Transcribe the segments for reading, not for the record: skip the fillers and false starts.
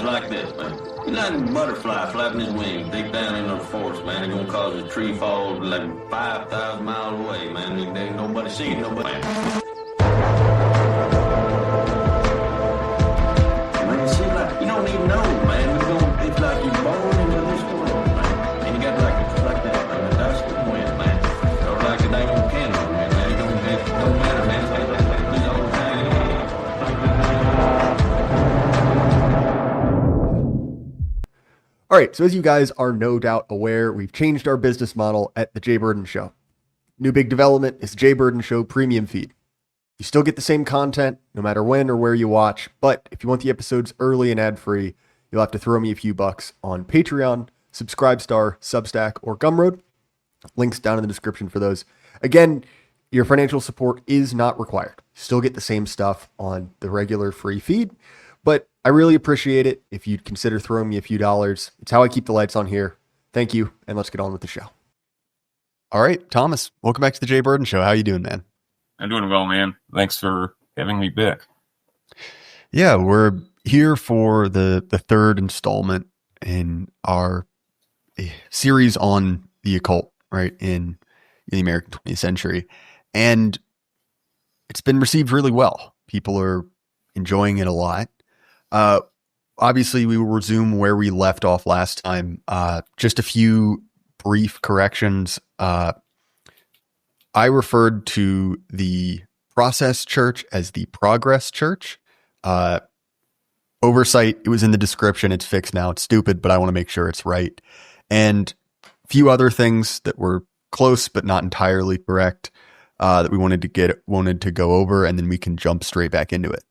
It's like this, man. You're like a butterfly flapping his wings deep down into the forest, man. It's gonna cause a tree fall like 5,000 miles away, man. There ain't nobody seeing nobody. Man, it seems like you don't even know, man. It's like you're born into this world, man. And you got like that, man. That's the wind, man. Or like a dang old candle, man. It don't matter, man. It's like this old time. All right, so as you guys are no doubt aware, we've changed our business model at the Jay Burden Show. New big development is Jay Burden Show premium feed. You still get the same content no matter when or where you watch, but if you want the episodes early and ad-free, you'll have to throw me a few bucks on Patreon, Subscribestar, Substack, or Gumroad. Links down in the description for those. Again, your financial support is not required. Still get the same stuff on the regular free feed, but I really appreciate it if you'd consider throwing me a few dollars. It's how I keep the lights on here. Thank you, and let's get on with the show. All right, Thomas, welcome back to the Jay Burden Show. How you doing, man? I'm doing well, man. Thanks for having me back. Yeah, we're here for the third installment in our series on the occult, right, in the American 20th century. And it's been received really well. People are enjoying it a lot. Obviously, we will resume where we left off last time. Just a few brief corrections. I referred to the Process Church as the Progress Church. Oversight, it was in the description. It's fixed now. It's stupid, but I want to make sure it's right. And a few other things that were close but not entirely correct that we wanted to go over, and then we can jump straight back into it.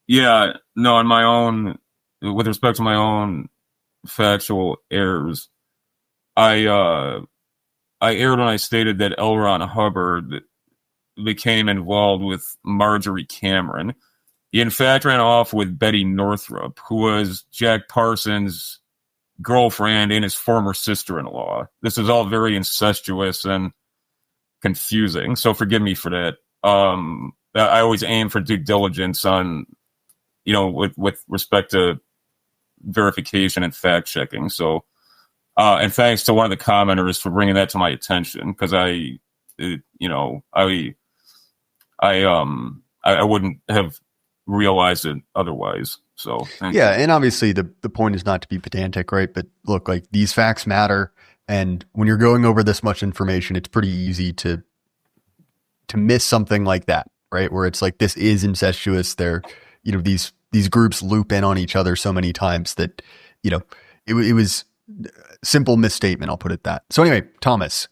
Yeah, no, on my own, with respect to my own factual errors, I erred when I stated that L. Ron Hubbard became involved with Marjorie Cameron. He, in fact, ran off with Betty Northrup, who was Jack Parsons' girlfriend and his former sister-in-law. This is all very incestuous and confusing, so forgive me for that. I always aim for due diligence on, with respect to verification and fact checking. So, and thanks to one of the commenters for bringing that to my attention, because I wouldn't have realized it otherwise. So, yeah, and obviously the point is not to be pedantic, right? But look, like, these facts matter, and when you're going over this much information, it's pretty easy to miss something like that, right? Where it's like, this is incestuous. They're, these groups loop in on each other so many times that, it was simple misstatement. I'll put it that. So anyway, Thomas,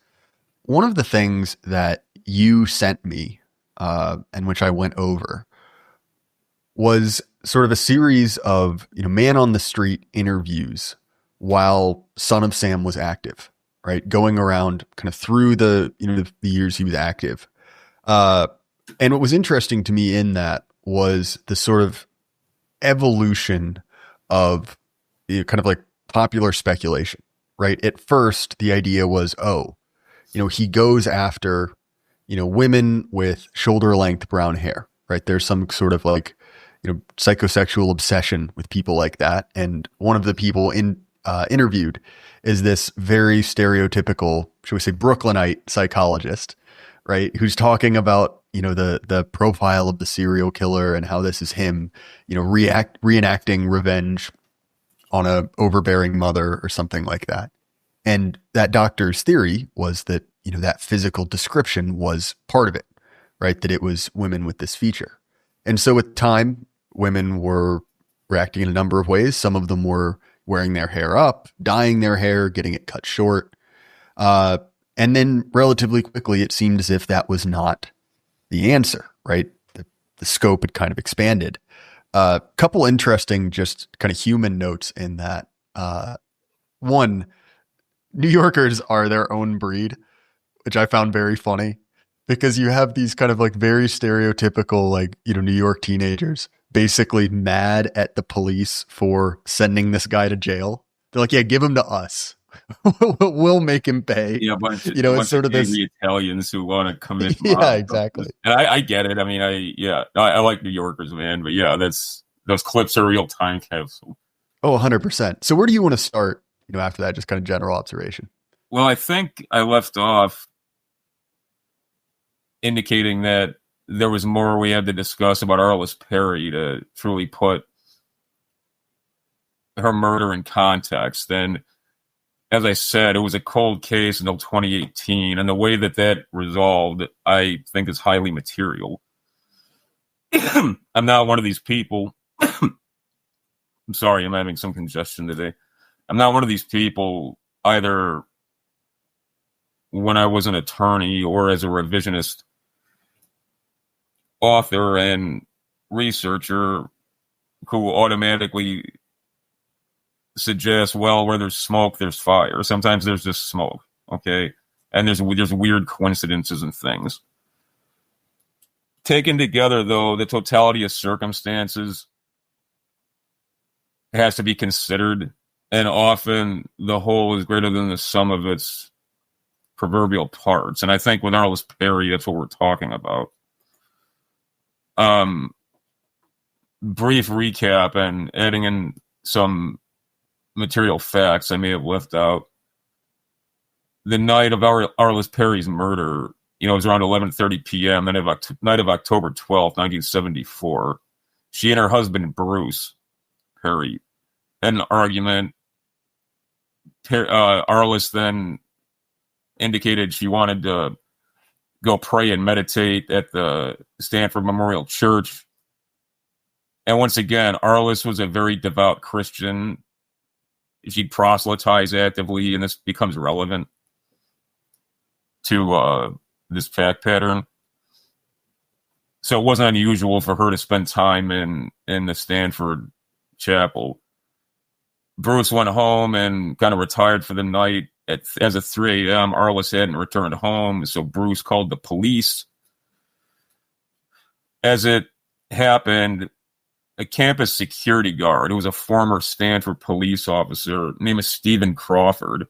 one of the things that you sent me, and which I went over, was sort of a series of, man on the street interviews while Son of Sam was active, right? Going around kind of through the years he was active. And what was interesting to me in that was the sort of evolution of kind of like popular speculation, right? At first, the idea was, he goes after, women with shoulder length brown hair, right? There's some sort of like, psychosexual obsession with people like that. And one of the people interviewed is this very stereotypical, should we say, Brooklynite psychologist, right? Who's talking about, the profile of the serial killer and how this is him, reenacting revenge on a overbearing mother or something like that. And that doctor's theory was that, that physical description was part of it, right? That it was women with this feature. And so with time, women were reacting in a number of ways. Some of them were wearing their hair up, dyeing their hair, getting it cut short. And then relatively quickly, it seemed as if that was not the answer, right? The scope had kind of expanded. Couple interesting, just kind of human notes in that. One, New Yorkers are their own breed, which I found very funny, because you have these kind of like very stereotypical, like, New York teenagers basically mad at the police for sending this guy to jail. They're like, yeah, give him to us. We'll make him pay. Yeah, bunch it's sort of this Italians who want to come in. Yeah, exactly. And I get it. I mean, I like New Yorkers, man. But yeah, that's those clips are real time capsule. Oh, 100%. So where do you want to start, after that, just kind of general observation? Well, I think I left off indicating that there was more we had to discuss about Arless Perry to truly put her murder in context. And as I said, it was a cold case until 2018, and the way that resolved, I think, is highly material. I'm not one of these people. I'm sorry, I'm having some congestion today. I'm not one of these people, either when I was an attorney or as a revisionist author and researcher, who automatically suggests, well, where there's smoke, there's fire. Sometimes there's just smoke, okay? And there's weird coincidences and things. Taken together, though, the totality of circumstances has to be considered, and often the whole is greater than the sum of its proverbial parts. And I think with Arless Perry, that's what we're talking about. Brief recap and adding in some material facts I may have left out. The night of Arless Perry's murder, it was around 11:30 p.m., night of October 12th, 1974. She and her husband, Bruce Perry, had an argument. Arless then indicated she wanted to go pray and meditate at the Stanford Memorial Church. And once again, Arless was a very devout Christian. She'd proselytize actively, and this becomes relevant to this fact pattern. So it wasn't unusual for her to spend time in the Stanford chapel. Bruce went home and kind of retired for the night. As of 3 a.m., Arless hadn't returned home, so Bruce called the police. As it happened, a campus security guard, who was a former Stanford police officer, named Stephen Crawford,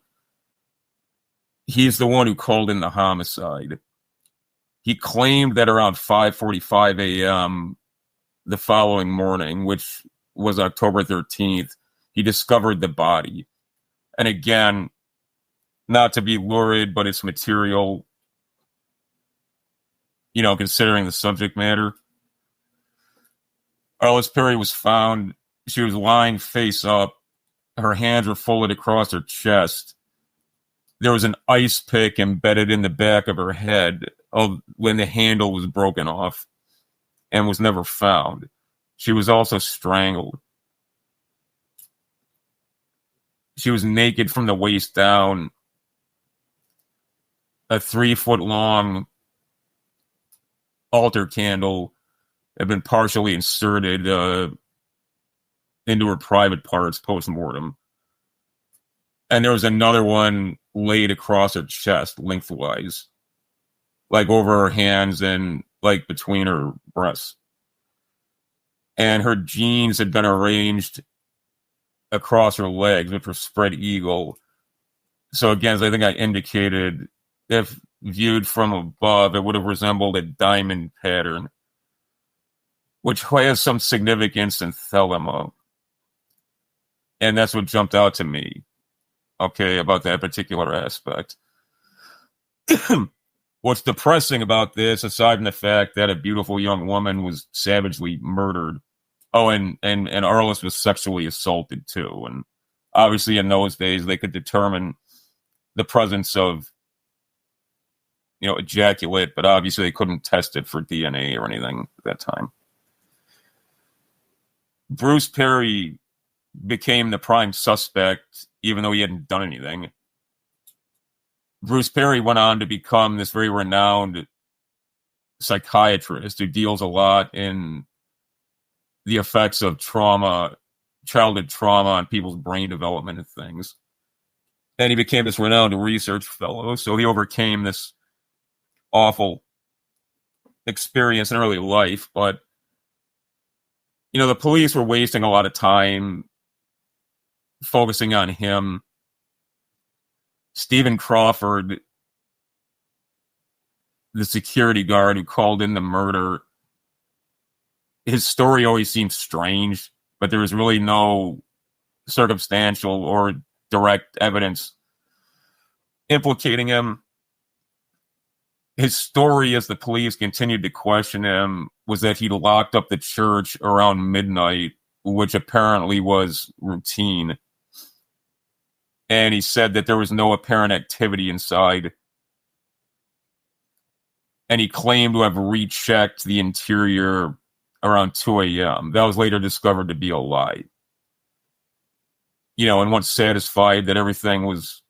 he's the one who called in the homicide. He claimed that around 5:45 a.m. the following morning, which was October 13th, he discovered the body. And again, not to be lurid, but it's material, considering the subject matter. Arless Perry was found. She was lying face up. Her hands were folded across her chest. There was an ice pick embedded in the back of her head when the handle was broken off and was never found. She was also strangled. She was naked from the waist down. A 3-foot-long altar candle had been partially inserted into her private parts post-mortem. And there was another one laid across her chest lengthwise, like over her hands and like between her breasts. And her jeans had been arranged across her legs, which were spread eagle. So again, as I think I indicated, if viewed from above, it would have resembled a diamond pattern, which has some significance in Thelema. And that's what jumped out to me, about that particular aspect. What's depressing about this, aside from the fact that a beautiful young woman was savagely murdered, and Arless was sexually assaulted too. And obviously in those days, they could determine the presence of ejaculate, but obviously they couldn't test it for DNA or anything at that time. Bruce Perry became the prime suspect, even though he hadn't done anything. Bruce Perry went on to become this very renowned psychiatrist who deals a lot in the effects of trauma, childhood trauma on people's brain development and things. And he became this renowned research fellow, so he overcame this awful experience in early life. But, the police were wasting a lot of time focusing on him. Stephen Crawford, the security guard who called in the murder, his story always seemed strange. but there was really no circumstantial or direct evidence implicating him. His story, as the police continued to question him, was that he locked up the church around midnight, which apparently was routine. And he said that there was no apparent activity inside. And he claimed to have rechecked the interior around 2 a.m. That was later discovered to be a lie. And once satisfied that everything was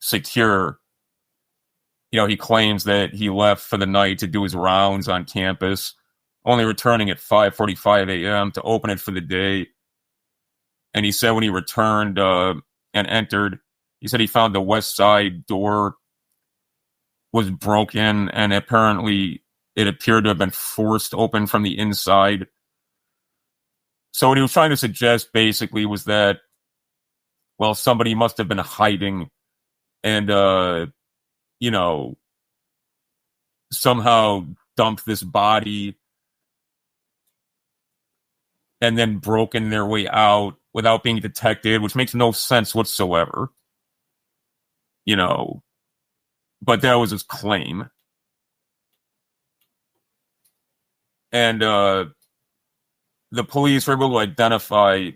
secure, he claims that he left for the night to do his rounds on campus, only returning at 5:45 a.m. to open it for the day. And he said when he returned and entered, he said he found the west side door was broken, and apparently it appeared to have been forced open from the inside. So what he was trying to suggest basically was that, well, somebody must have been hiding and, somehow dumped this body and then broken their way out without being detected, which makes no sense whatsoever. But that was his claim. And the police were able to identify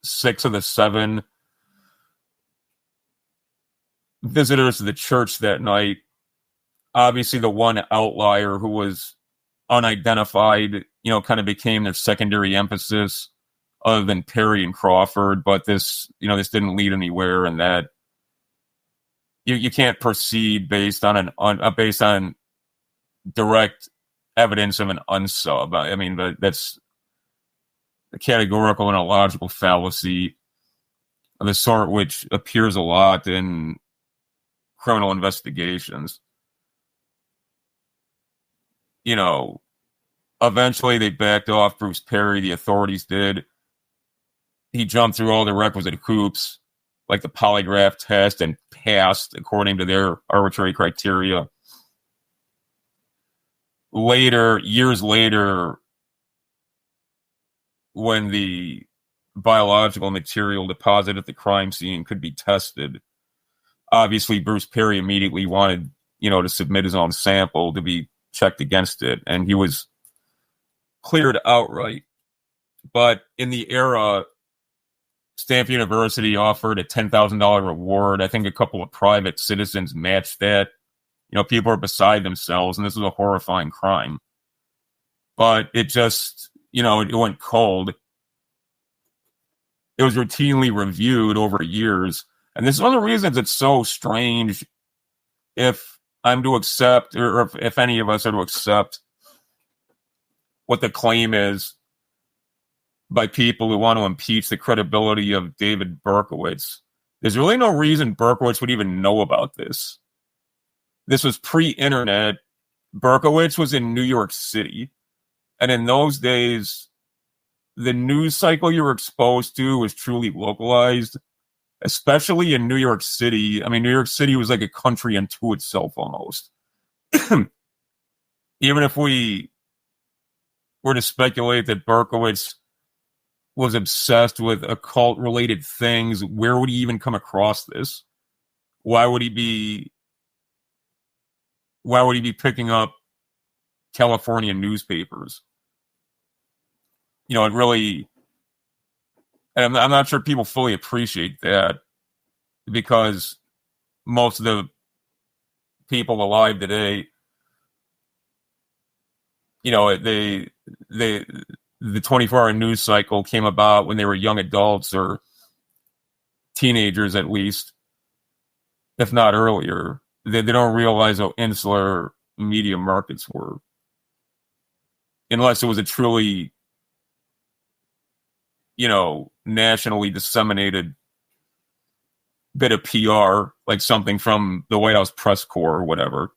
6 of the 7 visitors to the church that night. Obviously, the one outlier who was unidentified, kind of became their secondary emphasis other than Perry and Crawford. But this didn't lead anywhere, and that you can't proceed based on based on direct evidence of an unsub. I mean, that's a categorical and illogical fallacy of the sort which appears a lot in criminal investigations. Eventually they backed off Bruce Perry, the authorities did. He jumped through all the requisite hoops, like the polygraph test, and passed according to their arbitrary criteria. Years later, when the biological material deposited at the crime scene could be tested, obviously Bruce Perry immediately wanted, to submit his own sample to be checked against it, and he was cleared outright. But in the era, Stanford University offered a $10,000 reward. I think a couple of private citizens matched that. People are beside themselves, and this is a horrifying crime. But it just, it went cold. It was routinely reviewed over years. And this is one of the reasons it's so strange if I'm to accept, or if any of us are to accept what the claim is by people who want to impeach the credibility of David Berkowitz. There's really no reason Berkowitz would even know about this. This was pre-internet. Berkowitz was in New York City. And in those days, the news cycle you were exposed to was truly localized, especially in New York City. I mean, New York City was like a country unto itself almost. Even if we were to speculate that Berkowitz was obsessed with occult-related things, where would he even come across this? Why would he be picking up California newspapers? It really, and I'm not sure people fully appreciate that, because most of the people alive today, the 24-hour news cycle came about when they were young adults or teenagers, at least, if not earlier. They don't realize how insular media markets were, unless it was a truly, nationally disseminated bit of PR, like something from the White House press corps or whatever,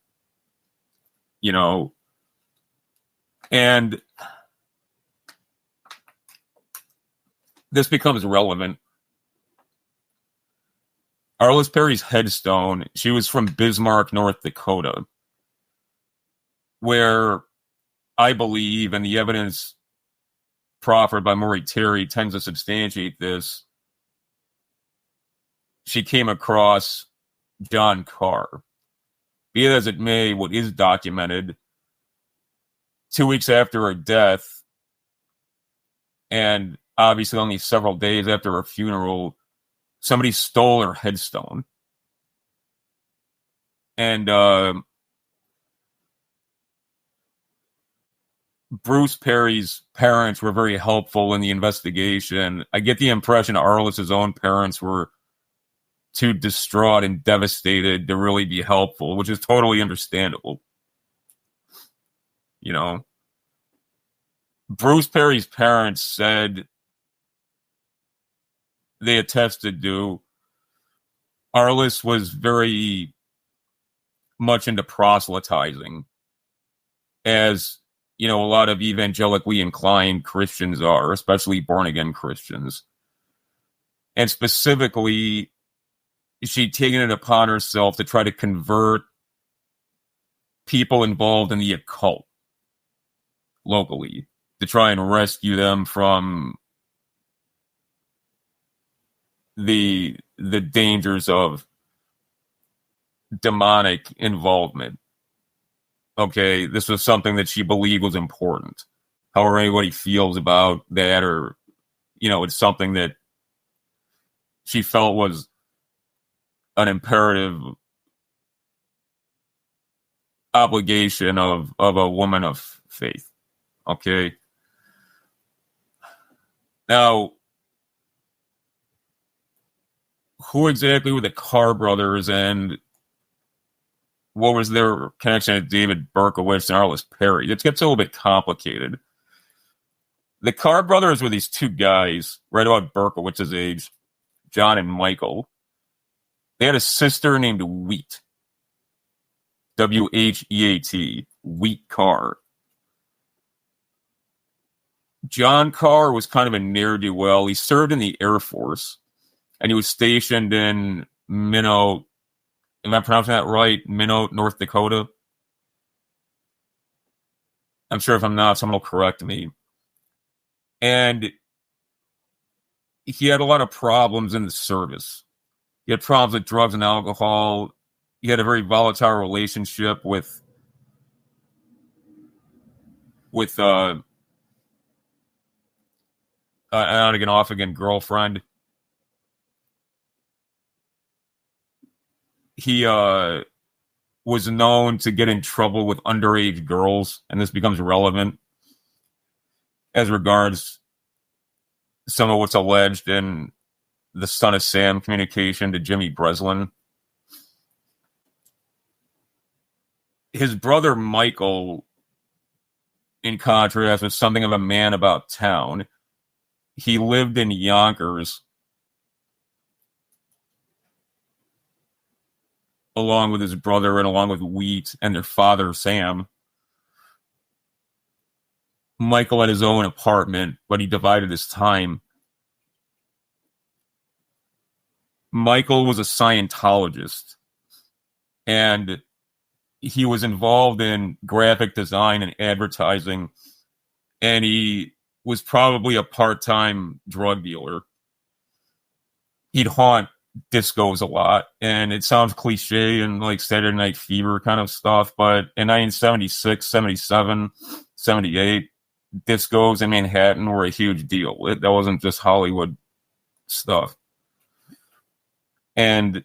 and this becomes relevant. Arless Perry's headstone, she was from Bismarck, North Dakota, where I believe, and the evidence proffered by Maury Terry tends to substantiate this, she came across John Carr. Be it as it may, what is documented, 2 weeks after her death, and obviously only several days after her funeral, somebody stole her headstone. And Bruce Perry's parents were very helpful in the investigation. I get the impression Arless's own parents were too distraught and devastated to really be helpful, which is totally understandable. You know, Bruce Perry's parents said they attested to Arless was very much into proselytizing, as you know, a lot of evangelically inclined Christians are, especially born-again Christians. And specifically, she'd taken it upon herself to try to convert people involved in the occult locally, to try and rescue them from the dangers of demonic involvement. Okay, this was something that she believed was important. However anybody feels about that, or, you know, it's something that she felt was an imperative obligation of a woman of faith. Okay. Now, who exactly were the Carr brothers, and what was their connection to David Berkowitz and Arless Perry? It gets a little bit complicated. The Carr brothers were these two guys, right about Berkowitz's age, John and Michael. They had a sister named Wheat. W-H-E-A-T. Wheat Carr. John Carr was kind of a ne'er-do-well. He served in the Air Force, and he was stationed in Minot. Am I pronouncing that right? Minot, North Dakota? I'm sure if I'm not, someone will correct me. And he had a lot of problems in the service. He had problems with drugs and alcohol. He had a very volatile relationship with an on-again, off-again girlfriend. He was known to get in trouble with underage girls, and this becomes relevant as regards some of what's alleged in the Son of Sam communication to Jimmy Breslin. His brother Michael, in contrast, was something of a man about town. He lived in Yonkers along with his brother and along with Wheat and their father, Sam. Michael had his own apartment, but he divided his time. Michael was a Scientologist, and he was involved in graphic design and advertising, and he was probably a part-time drug dealer. He'd haunt discos a lot, and it sounds cliche and like Saturday Night Fever kind of stuff, but in 1976, 77, 78, discos in Manhattan were a huge deal. That wasn't just Hollywood stuff. And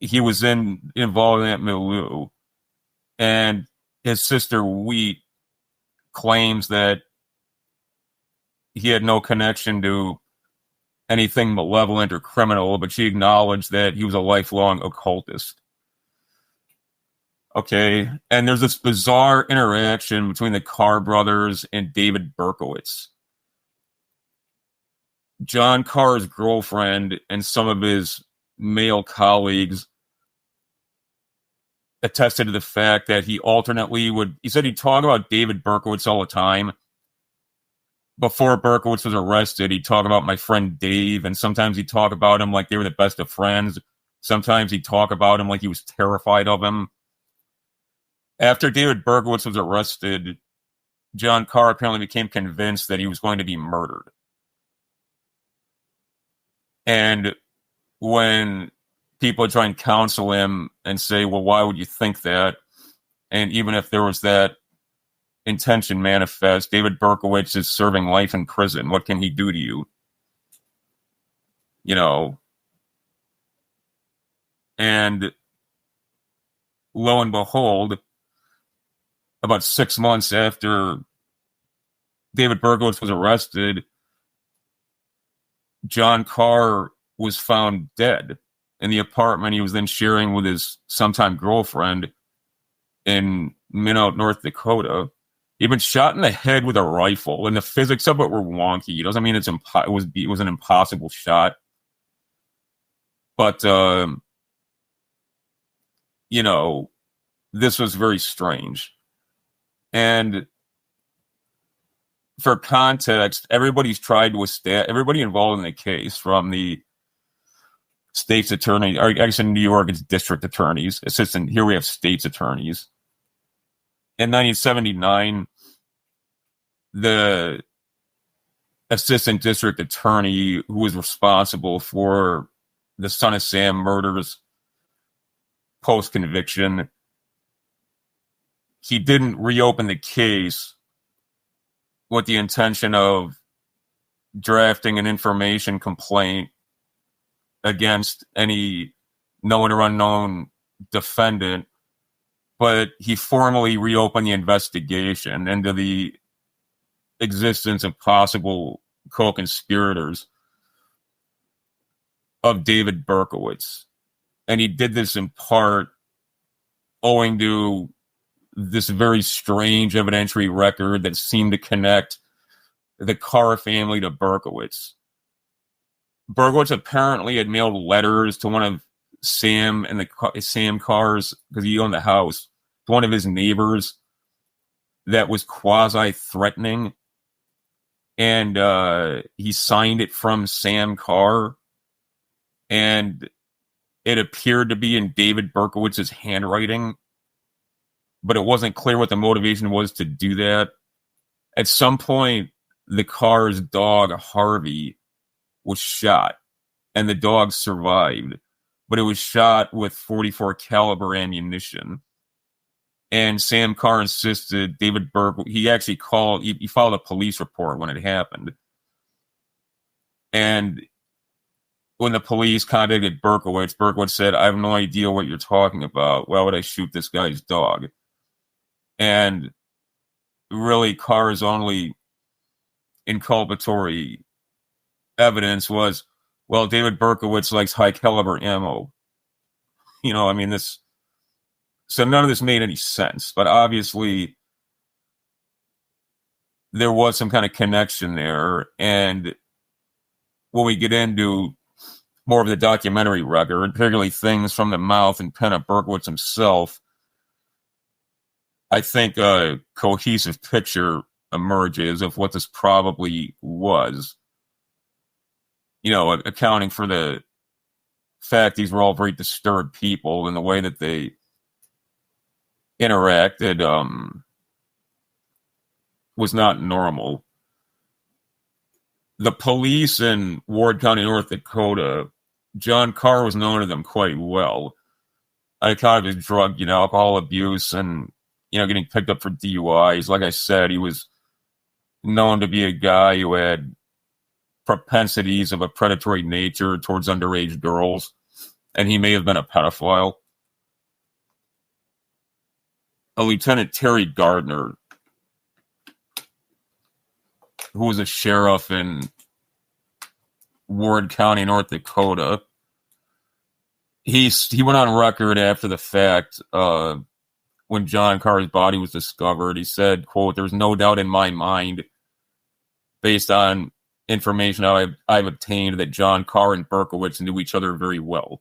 he was involved in that milieu. And his sister Wheat claims that he had no connection to anything malevolent or criminal, but she acknowledged that he was a lifelong occultist. Okay, and there's this bizarre interaction between the Carr brothers and David Berkowitz. John Carr's girlfriend and some of his male colleagues attested to the fact that he alternately he said he'd talk about David Berkowitz all the time. Before Berkowitz was arrested, he'd talk about my friend Dave, and sometimes he'd talk about him like they were the best of friends. Sometimes he'd talk about him like he was terrified of him. After David Berkowitz was arrested, John Carr apparently became convinced that he was going to be murdered. And when people try and counsel him and say, well, why would you think that? And even if there was that intention manifest, David Berkowitz is serving life in prison. What can he do to you? You know, and lo and behold, about 6 months after David Berkowitz was arrested, John Carr was found dead in the apartment he was then sharing with his sometime girlfriend in Minot, North Dakota. He'd been shot in the head with a rifle, and the physics of it were wonky. It doesn't mean it was an impossible shot. But, you know, this was very strange. And for context, everybody involved in the case, from the state's attorney, or I guess in New York, it's district attorneys, here we have state's attorneys. In 1979, the assistant district attorney who was responsible for the Son of Sam murders post-conviction, he didn't reopen the case with the intention of drafting an information complaint against any known or unknown defendant, but he formally reopened the investigation into the existence of possible co-conspirators of David Berkowitz. And he did this in part owing to this very strange evidentiary record that seemed to connect the Carr family to Berkowitz. Berkowitz apparently had mailed letters to one of Sam Carr's, because he owned the house, to one of his neighbors that was quasi-threatening. And he signed it from Sam Carr. And it appeared to be in David Berkowitz's handwriting, but it wasn't clear what the motivation was to do that. At some point, the Carr's dog, Harvey, was shot, and the dog survived, but it was shot with .44 caliber ammunition. And Sam Carr insisted David Berkowitz, he filed a police report when it happened. And when the police contacted Berkowitz said, I have no idea what you're talking about. Why would I shoot this guy's dog? And really, Carr's only inculpatory evidence was, well, David Berkowitz likes high caliber ammo. You know, I mean, so none of this made any sense, but obviously there was some kind of connection there. And when we get into more of the documentary record, particularly things from the mouth and pen of Berkowitz himself, I think a cohesive picture emerges of what this probably was. You know, accounting for the fact these were all very disturbed people, and the way that they interacted was not normal. The police in Ward County, North Dakota, John Carr was known to them quite well. On account of his drug, alcohol abuse and, getting picked up for DUIs. Like I said, he was known to be a guy who had propensities of a predatory nature towards underage girls, and he may have been a pedophile. A Lieutenant Terry Gardner, who was a sheriff in Ward County, North Dakota, he went on record after the fact, when John Carr's body was discovered. He said, quote, "There's no doubt in my mind, based on information I've obtained, that John Carr and Berkowitz knew each other very well."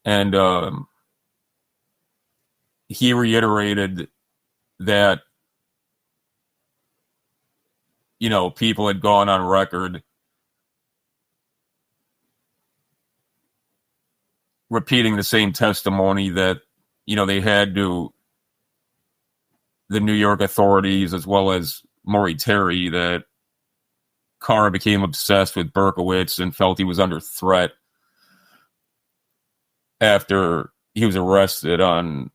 And he reiterated that, people had gone on record repeating the same testimony that, they had to the New York authorities as well as Maury Terry that Carr became obsessed with Berkowitz and felt he was under threat after he was arrested on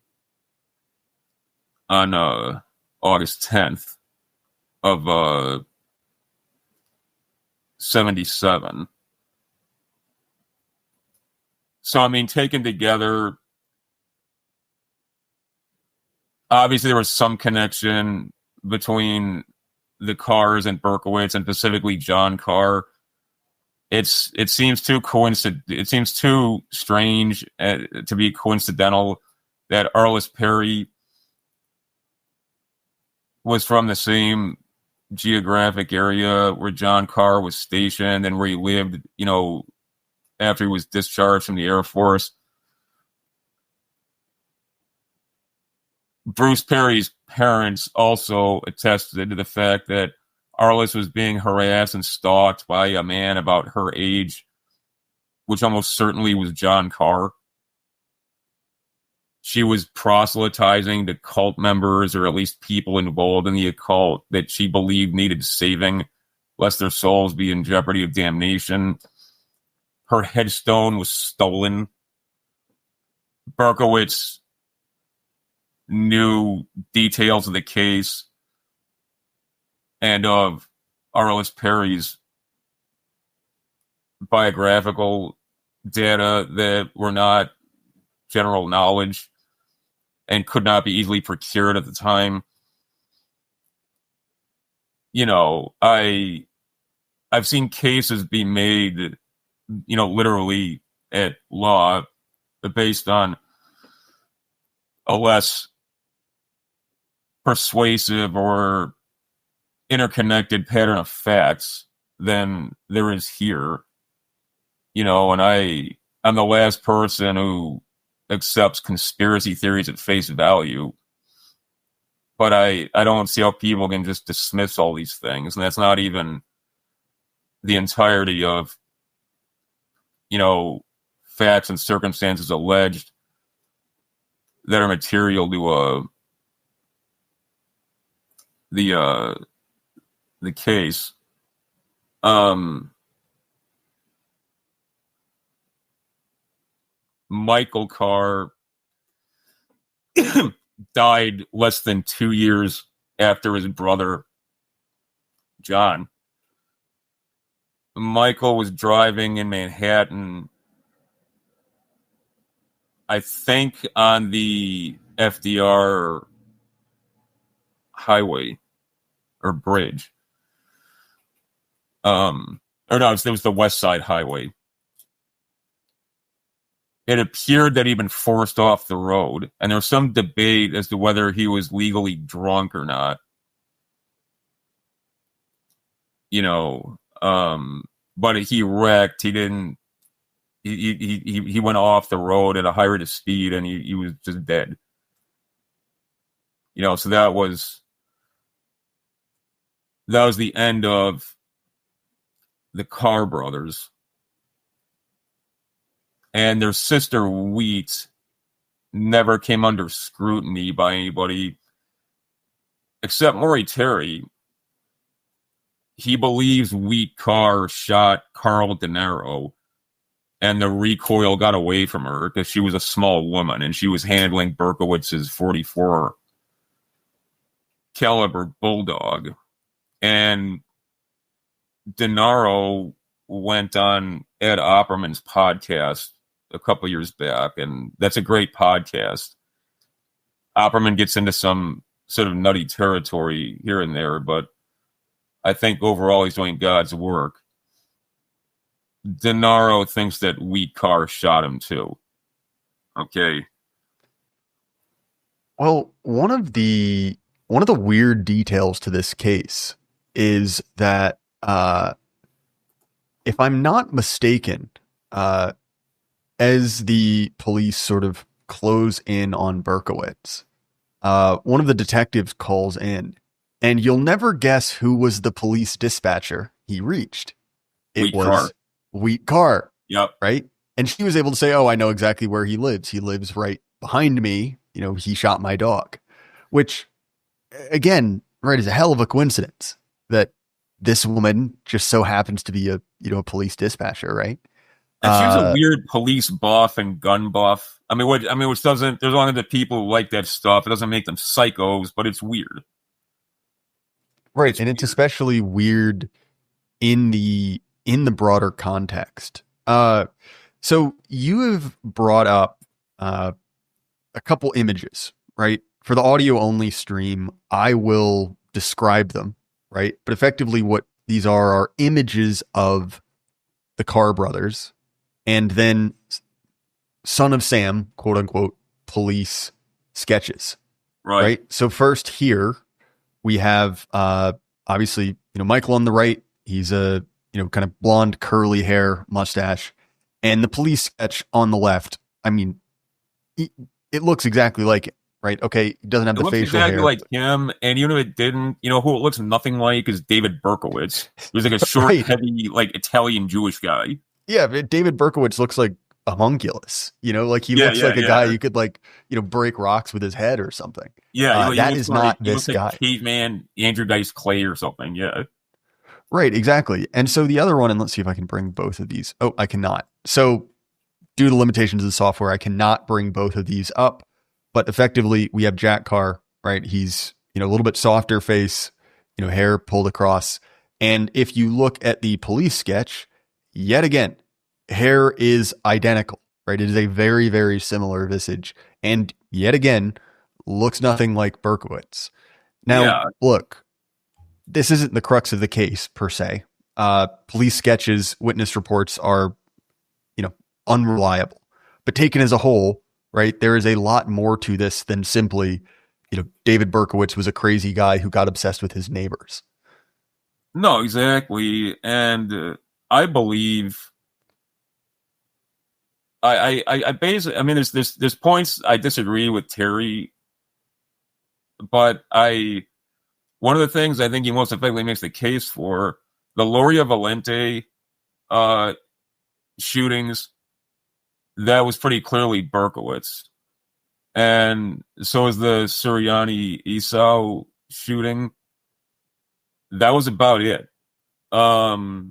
August 10th of 77. So, I mean, taken together, obviously there was some connection between the Carrs and Berkowitz, and specifically John Carr. It seems too It seems too strange to be coincidental that Arless Perry was from the same geographic area where John Carr was stationed and where he lived, after he was discharged from the Air Force. Bruce Perry's parents also attested to the fact that Arless was being harassed and stalked by a man about her age, which almost certainly was John Carr. She was proselytizing to cult members, or at least people involved in the occult, that she believed needed saving, lest their souls be in jeopardy of damnation. Her headstone was stolen. Berkowitz knew details of the case and of Arless Perry's biographical data that were not general knowledge and could not be easily procured at the time. I've seen cases be made, literally at law, based on a less persuasive or interconnected pattern of facts than there is here. And I'm the last person who accepts conspiracy theories at face value, but I don't see how people can just dismiss all these things, and that's not even the entirety of facts and circumstances alleged that are material to the case. Michael Carr died less than 2 years after his brother John. Michael was driving in Manhattan, I think on the FDR highway or bridge. It was the West Side Highway. It appeared that he'd been forced off the road, and there was some debate as to whether he was legally drunk or not. But he wrecked. He didn't. He went off the road at a high rate of speed, and he was just dead. So that was the end of the Carr brothers. And their sister Wheat never came under scrutiny by anybody except Maury Terry. He believes Wheat Carr shot Carl De Niro, and the recoil got away from her because she was a small woman and she was handling Berkowitz's .44 caliber bulldog. And De Niro went on Ed Opperman's podcast a couple years back, and that's a great podcast. Opperman gets into some sort of nutty territory here and there, but I think overall he's doing God's work. De Niro thinks that Wheat Carr shot him too. Okay. Well, one of the weird details to this case is that, if I'm not mistaken, as the police sort of close in on Berkowitz, one of the detectives calls in, and you'll never guess who was the police dispatcher he reached. It was Wheat Carr. Yep. Right? And she was able to say, "Oh, I know exactly where he lives. He lives right behind me. He shot my dog," which again, right, is a hell of a coincidence that this woman just so happens to be a police dispatcher, right? And she was a weird police buff and gun buff. Which doesn't. There's only the people who like that stuff. It doesn't make them psychos, but it's weird. Right, it's weird. It's especially weird in the broader context. So you have brought up a couple images, right? For the audio only stream, I will describe them, right? But effectively what these are images of the Carr brothers and then Son of Sam, quote unquote, police sketches, right? So first here we have, obviously, Michael on the right, he's a, kind of blonde, curly hair, mustache, and the police sketch on the left. I mean, it looks exactly like it, right? Okay, it doesn't have the facial hair. It looks exactly like him, and even if it didn't, who it looks nothing like is David Berkowitz. He's like a short, heavy, like Italian Jewish guy. Yeah, but David Berkowitz looks like a homunculus. Like he looks like a guy you could break rocks with his head or something. Yeah, that is not this guy. Like caveman Andrew Dice Clay or something. Yeah. Right, exactly. And so the other one, and let's see if I can bring both of these. Oh, I cannot. So due to limitations of the software, I cannot bring both of these up. But effectively, we have Jack Carr, right? He's, a little bit softer face, hair pulled across. And if you look at the police sketch, yet again, hair is identical, right? It is a very, very similar visage. And yet again, looks nothing like Berkowitz. Now, look, this isn't the crux of the case per se. Police sketches, witness reports are, unreliable. But taken as a whole, right, there is a lot more to this than simply, David Berkowitz was a crazy guy who got obsessed with his neighbors. No, exactly. And I believe I basically, there's points I disagree with Terry, but one of the things I think he most effectively makes the case for, the Loria Valente shootings, that was pretty clearly Berkowitz. And so is the Suriani Esau shooting. That was about it. The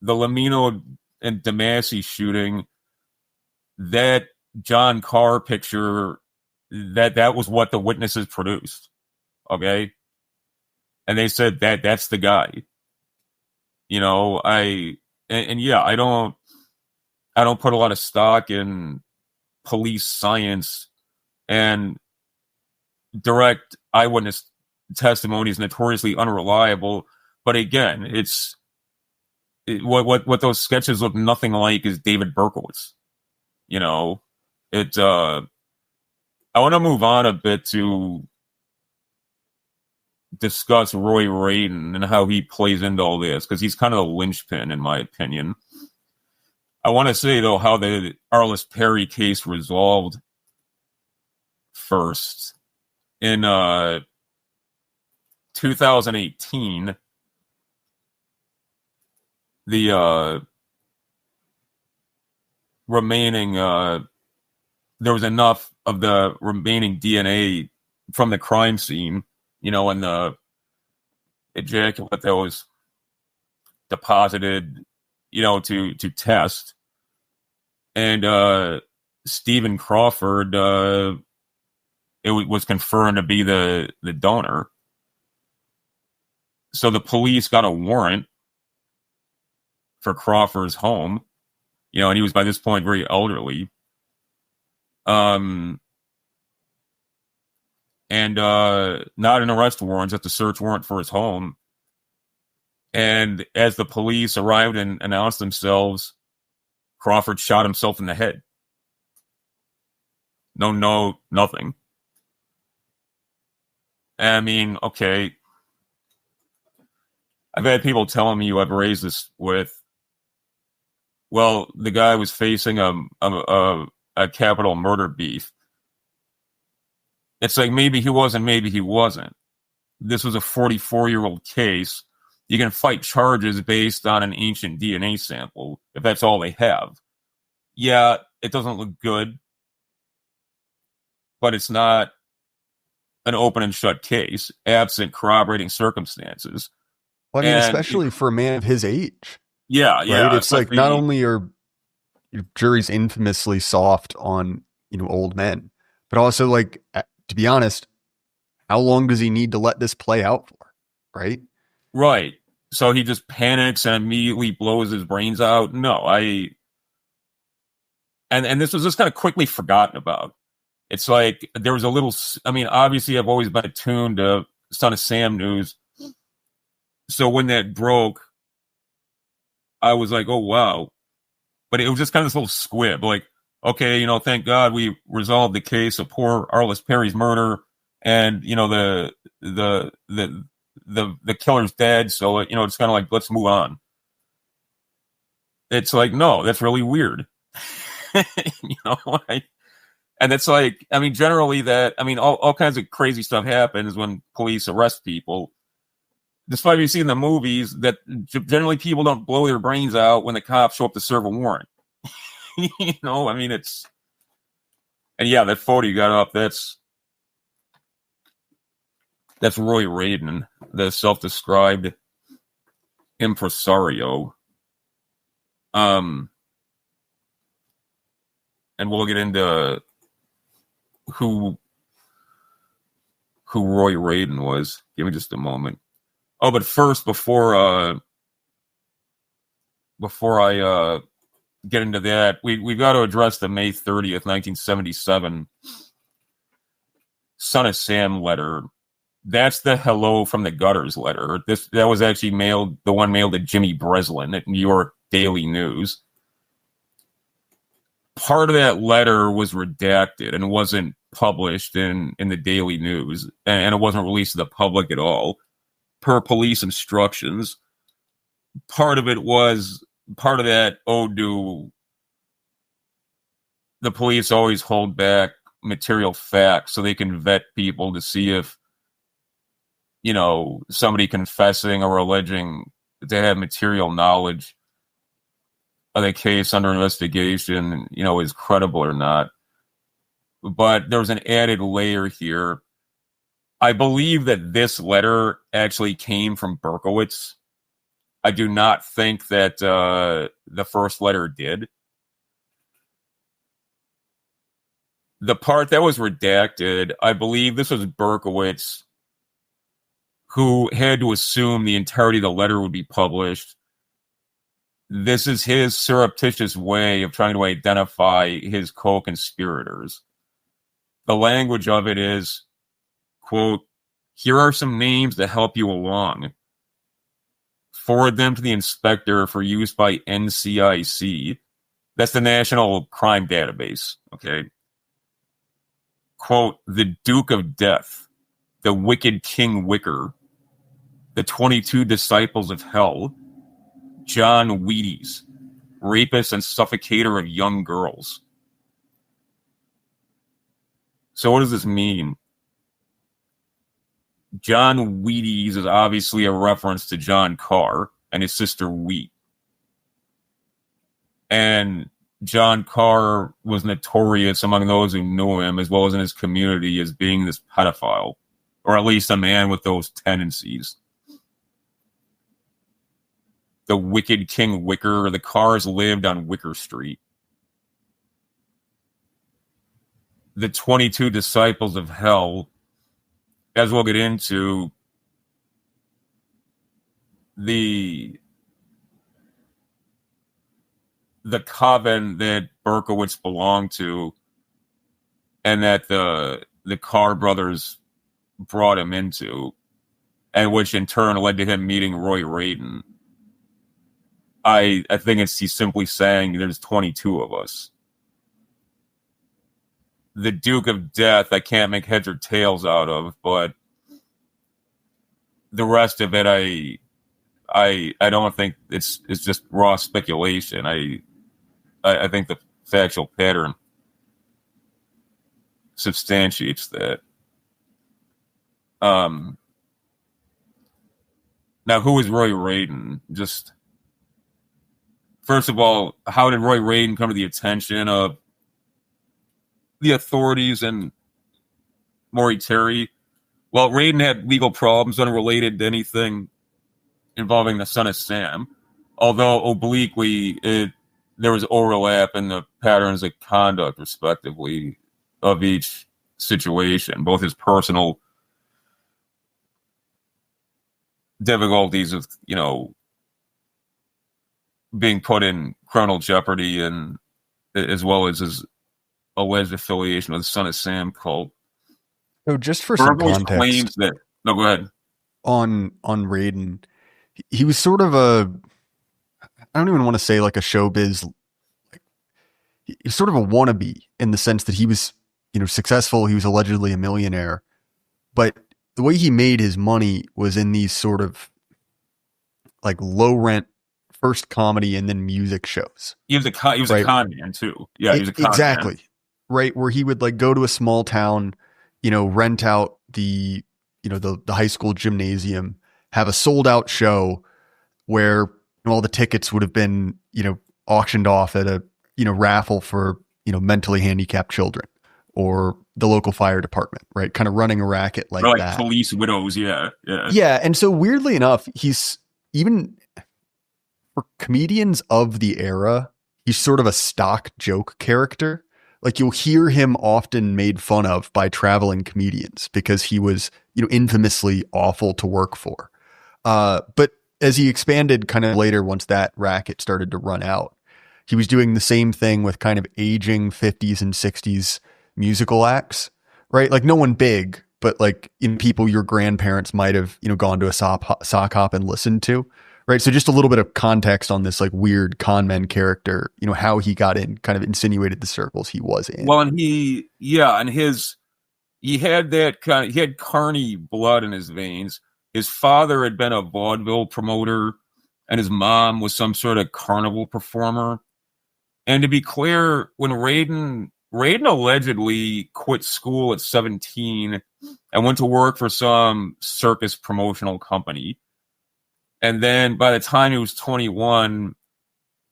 Lamino and Damasi shooting, that John Carr picture, that was what the witnesses produced. Okay? And they said that's the guy. I don't put a lot of stock in police science, and direct eyewitness testimony is notoriously unreliable. But again, what those sketches look nothing like is David Berkowitz. I want to move on a bit to discuss Roy Radin and how he plays into all this, because he's kind of the linchpin, in my opinion. I want to say, though, how the Arless Perry case resolved first. In 2018, the remaining, there was enough of the remaining DNA from the crime scene, and the ejaculate that was deposited, to test. And Stephen Crawford, it was confirmed to be the donor. So the police got a warrant for Crawford's home, and he was by this point very elderly. And not an arrest warrant, just a search warrant for his home. And as the police arrived and announced themselves, Crawford shot himself in the head. No note, nothing. Okay. I've had people telling me, I've raised this with, well, the guy was facing a capital murder beef. It's like, maybe he wasn't, maybe he wasn't. This was a 44-year-old case. You can fight charges based on an ancient DNA sample, if that's all they have. Yeah, it doesn't look good, but it's not an open and shut case, absent corroborating circumstances. Well, I mean, And especially for a man of his age, yeah, right? It's like not especially- only are juries infamously soft on, old men, but also, like, to be honest, how long does he need to let this play out for, right? Right. So he just panics and immediately blows his brains out. No, and this was just kind of quickly forgotten about. It's like there was a little, I mean, obviously I've always been attuned to Son of Sam news. So when that broke, I was like, oh, wow. But it was just kind of this little squib. Like, okay, thank God we resolved the case of poor Arless Perry's murder. And, the killer's dead. So, it's kind of like, let's move on. It's like, no, that's really weird. And it's like, I mean, generally all kinds of crazy stuff happens when police arrest people. Despite what you see in the movies, that generally people don't blow their brains out when the cops show up to serve a warrant. I mean, and yeah, that photo you got up, that's Roy Radin, the self-described impresario. And we'll get into who Roy Radin was. Give me just a moment. Oh, but first, before I get into that, we've got to address the May 30th, 1977 Son of Sam letter. That's the hello from the gutters letter. That was actually the one mailed to Jimmy Breslin at New York Daily News. Part of that letter was redacted and wasn't published in the Daily News, and it wasn't released to the public at all, per police instructions. Part of that owed to the police always hold back material facts so they can vet people to see if, somebody confessing or alleging to have material knowledge of the case under investigation, is credible or not. But there's an added layer here. I believe that this letter actually came from Berkowitz. I do not think that the first letter did. The part that was redacted, I believe this was Berkowitz, who had to assume the entirety of the letter would be published. This is his surreptitious way of trying to identify his co-conspirators. The language of it is, quote, "Here are some names to help you along. Forward them to the inspector for use by NCIC." That's the National Crime Database, okay? Quote, "The Duke of Death, the Wicked King Wicker, the 22 Disciples of Hell, John Wheaties, rapist and suffocator of young girls." So what does this mean? John Wheaties is obviously a reference to John Carr and his sister Wheat. And John Carr was notorious among those who knew him, as well as in his community, as being this pedophile, or at least a man with those tendencies. The Wicked King Wicker, the Carrs lived on Wicker Street. The 22 Disciples of Hell, as we'll get into, the coven that Berkowitz belonged to, and that the Carr brothers brought him into, and which in turn led to him meeting Roy Radin. I think he's simply saying there's 22 of us. The Duke of Death, I can't make heads or tails out of, but the rest of it, I don't think it's just raw speculation. I think the factual pattern substantiates that. Now, who is Roy Radin? Just first of all, how did Roy Radin come to the attention of the authorities and Maury Terry? Well, Radin had legal problems unrelated to anything involving the son of Sam, although obliquely there was overlap in the patterns of conduct, respectively, of each situation, both his personal difficulties of, being put in criminal jeopardy, and as well as his alleged affiliation with the Son of Sam cult. So just for some context, claims that, no, go ahead. On Radin, he was sort of I don't even want to say like a showbiz, like he's sort of a wannabe in the sense that he was, successful. He was allegedly a millionaire, but the way he made his money was in these sort of like low rent first comedy and then music shows. He was a con man too. Yeah, he was a con exactly man. Right, where he would like go to a small town, rent out the high school gymnasium, have a sold out show where all the tickets would have been auctioned off at a raffle for mentally handicapped children or the local fire department, right? Kind of running a racket like that. Police widows, yeah. And so weirdly enough, he's even for comedians of the era, he's sort of a stock joke character. Like you'll hear him often made fun of by traveling comedians because he was, infamously awful to work for. But as he expanded kind of later, once that racket started to run out, he was doing the same thing with kind of aging 50s and 60s musical acts, right? Like no one big, but like people your grandparents might have, gone to a sock hop and listened to, right? So just a little bit of context on this like weird con men character, how he got in, kind of insinuated the circles he was in. Well, and he had he had carny blood in his veins. His father had been a vaudeville promoter, and his mom was some sort of carnival performer. And to be clear, when Radin allegedly quit school at 17 and went to work for some circus promotional company. And then by the time he was 21,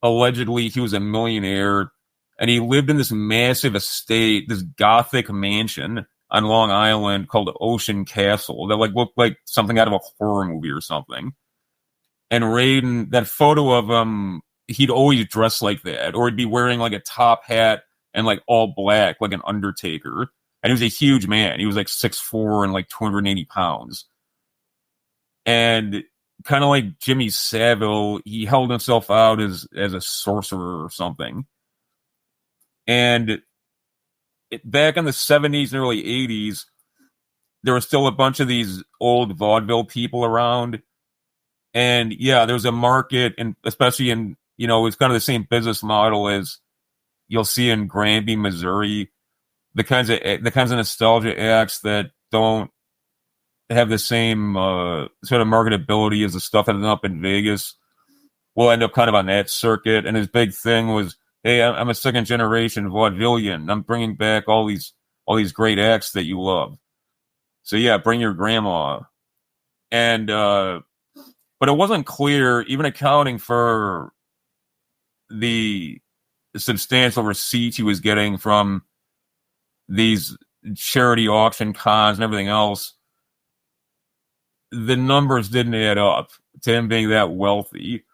allegedly he was a millionaire, and he lived in this massive estate, this gothic mansion on Long Island called Ocean Castle that like looked like something out of a horror movie or something. And Radin, that photo of him, he'd always dress like that, or he'd be wearing like a top hat and like all black, like an Undertaker. And he was a huge man. He was like 6'4" and like 280 pounds. And kind of like Jimmy Savile, he held himself out as a sorcerer or something. And back in the 70s and early 80s, there was still a bunch of these old vaudeville people around. And yeah, there was a market, and especially in, it's kind of the same business model as you'll see in Granby, Missouri, the kinds of nostalgia acts that don't have the same sort of marketability as the stuff that ended up in Vegas will end up kind of on that circuit. And his big thing was, hey, I'm a second generation vaudevillian. I'm bringing back all these great acts that you love. So yeah, bring your grandma. And but it wasn't clear, even accounting for the substantial receipts he was getting from these charity auction cons and everything else, the numbers didn't add up to him being that wealthy.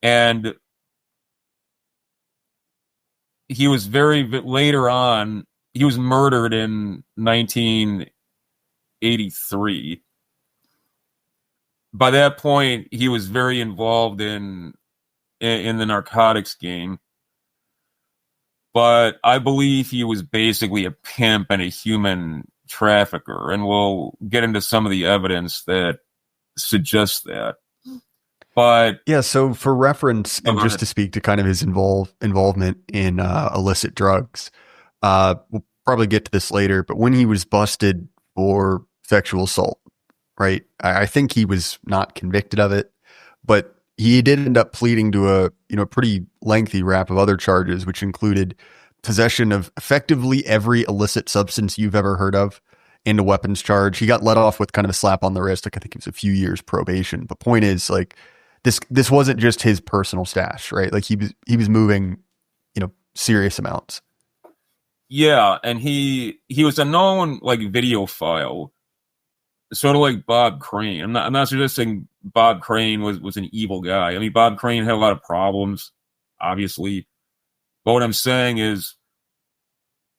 And he was later on, he was murdered in 1983. By that point, he was very involved in the narcotics game. But I believe he was basically a pimp and a human trafficker, and we'll get into some of the evidence that suggests that. But yeah, so for reference, and just to speak to kind of his involvement in illicit drugs, we'll probably get to this later, but when he was busted for sexual assault, right? I think he was not convicted of it, but he did end up pleading to a pretty lengthy rap of other charges, which included possession of effectively every illicit substance you've ever heard of and a weapons charge. He got let off with kind of a slap on the wrist. Like I think it was a few years probation. But point is, like this wasn't just his personal stash, right? Like he was moving, serious amounts. Yeah, and he was a known like videophile. sort of like Bob Crane. I'm not suggesting Bob Crane was an evil guy. I mean, Bob Crane had a lot of problems, obviously. But what I'm saying is,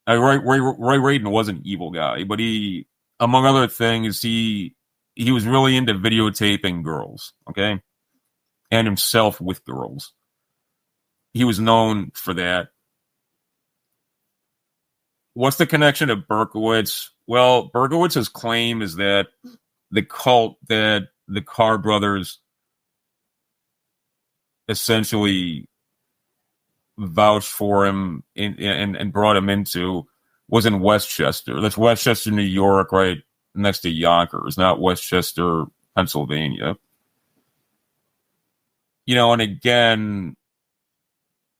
Roy Radin was an evil guy, but he, among other things, he was really into videotaping girls, okay, and himself with girls. He was known for that. What's the connection to Berkowitz? Well, Berkowitz's claim is that the cult that the Carr brothers essentially vouched for him and brought him into was in Westchester. That's Westchester, New York, right next to Yonkers, not Westchester, Pennsylvania. You know, and again,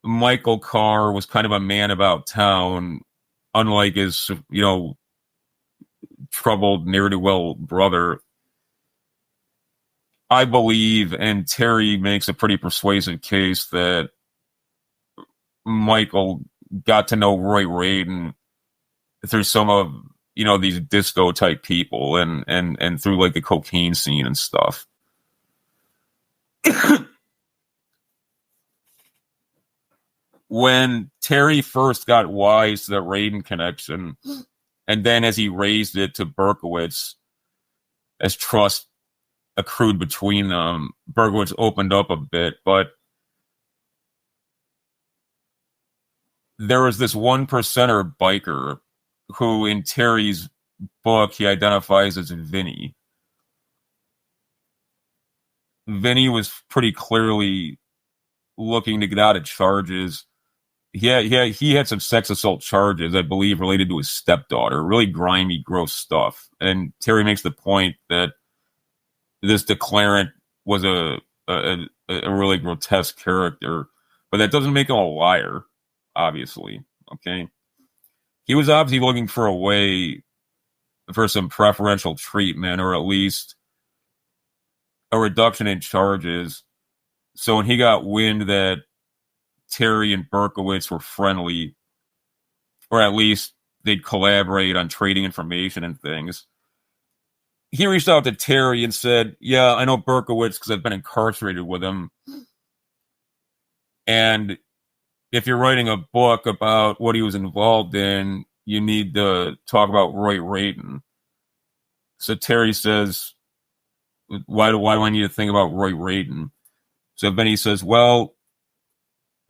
Michael Carr was kind of a man about town, unlike his, you know, troubled ne'er-do-well brother. I believe, and Terry makes a pretty persuasive case, that Michael got to know Roy Radin through some of, you know, these disco type people and through like the cocaine scene and stuff. When Terry first got wise to the Radin connection, and then as he raised it to Berkowitz, as trust accrued between them, Berkowitz opened up a bit, but there was this 1%er biker who in Terry's book he identifies as Vinny. Vinny was pretty clearly looking to get out of charges. He had some sex assault charges, I believe, related to his stepdaughter. Really grimy, gross stuff. And Terry makes the point that this declarant was a really grotesque character, but that doesn't make him a liar, obviously. Okay, he was obviously looking for a way for some preferential treatment, or at least a reduction in charges. So when he got wind that Terry and Berkowitz were friendly, or at least they'd collaborate on trading information and things, he reached out to Terry and said, yeah, I know Berkowitz because I've been incarcerated with him. And if you're writing a book about what he was involved in, you need to talk about Roy Radin. So Terry says, why do I need to think about Roy Radin? So Benny says, well,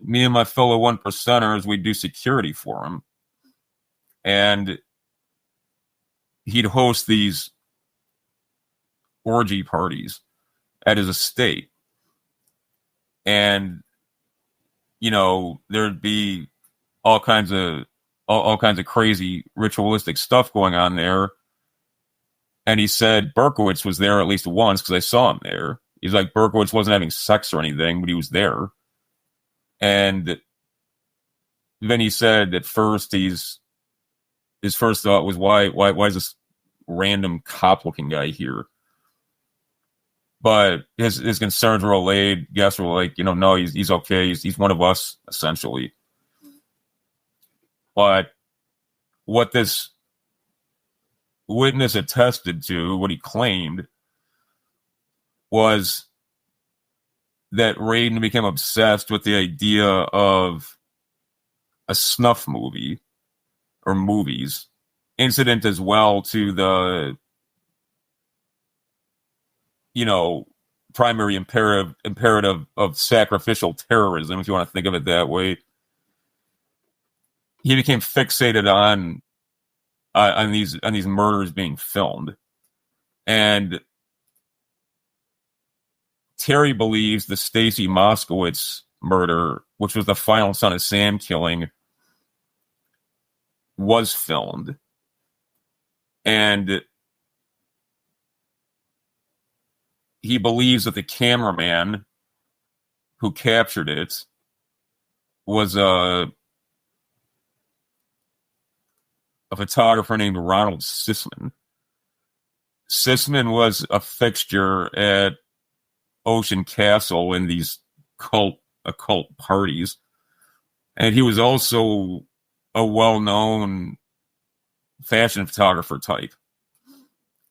me and my fellow 1%ers, we do security for him. And he'd host these orgy parties at his estate. And, you know, there'd be all kinds of crazy ritualistic stuff going on there. And he said Berkowitz was there at least once because I saw him there. He's like, Berkowitz wasn't having sex or anything, but he was there. And then he said at first his first thought was, why is this random cop-looking guy here? But his concerns were allayed. Guests were like, you know, no, he's okay. He's one of us, essentially. But what this witness attested to, what he claimed, was that Radin became obsessed with the idea of a snuff movie or movies, incident as well to the, you know, primary imperative of sacrificial terrorism, if you want to think of it that way. He became fixated on these murders being filmed. And Terry believes the Stacy Moskowitz murder, which was the final Son of Sam killing, was filmed. And he believes that the cameraman who captured it was a photographer named Ronald Sisman. Sisman was a fixture at Ocean Castle in these occult parties. And he was also a well-known fashion photographer type.